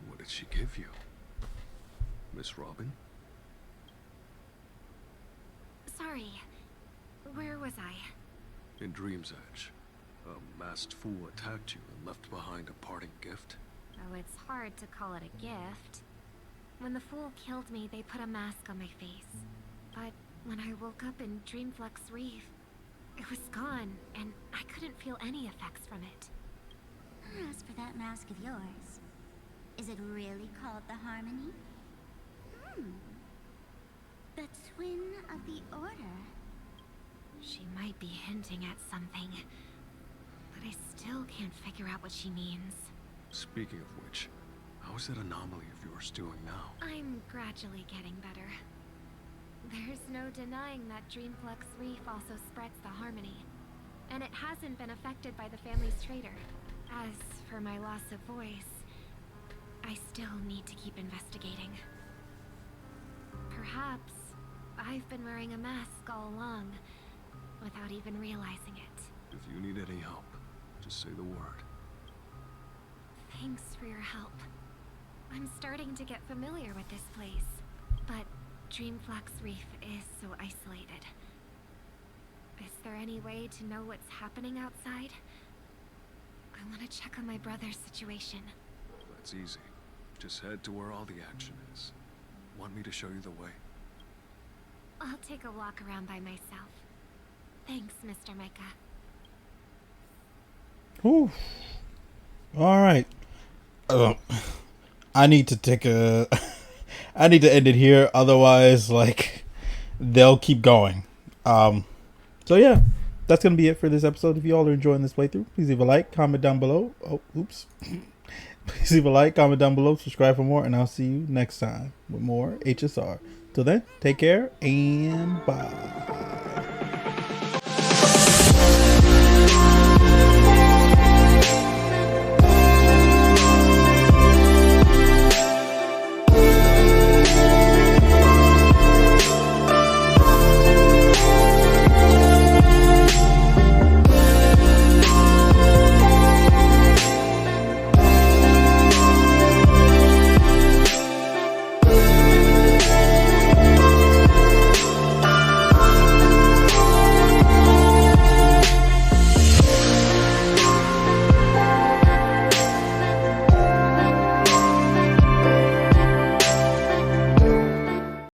What did she give you? Miss Robin? Sorry. Where was I? In Dream's Edge, a masked fool attacked you and left behind a parting gift. Oh, it's hard to call it a gift. When the fool killed me, they put a mask on my face. But when I woke up in Dreamflux Reef, it was gone, and I couldn't feel any effects from it. As for that mask of yours, is it really called the Harmony? The Twin of the Order. She might be hinting at something, but I still can't figure out what she means. Speaking of which, how is that anomaly of yours doing now? I'm gradually getting better. There's no denying that Dreamflux Reef also spreads the Harmony, and it hasn't been affected by the family's traitor. As for my loss of voice, I still need to keep investigating. Perhaps I've been wearing a mask all along, without even realizing it. If you need any help, just say the word. Thanks for your help. I'm starting to get familiar with this place, but Dreamflux Reef is so isolated. Is there any way to know what's happening outside? I want to check on my brother's situation. That's easy. Just head to where all the action is. Want me to show you the way? I'll take a walk around by myself. Thanks, Mr. Micah. Whew. All right. I need to take a... I need to end it here. Otherwise, like, they'll keep going. So yeah, that's going to be it for this episode. If you all are enjoying this playthrough, please leave a like, comment down below. Oh, oops. Please leave a like, comment down below, subscribe for more, and I'll see you next time with more HSR. Till then, take care and bye.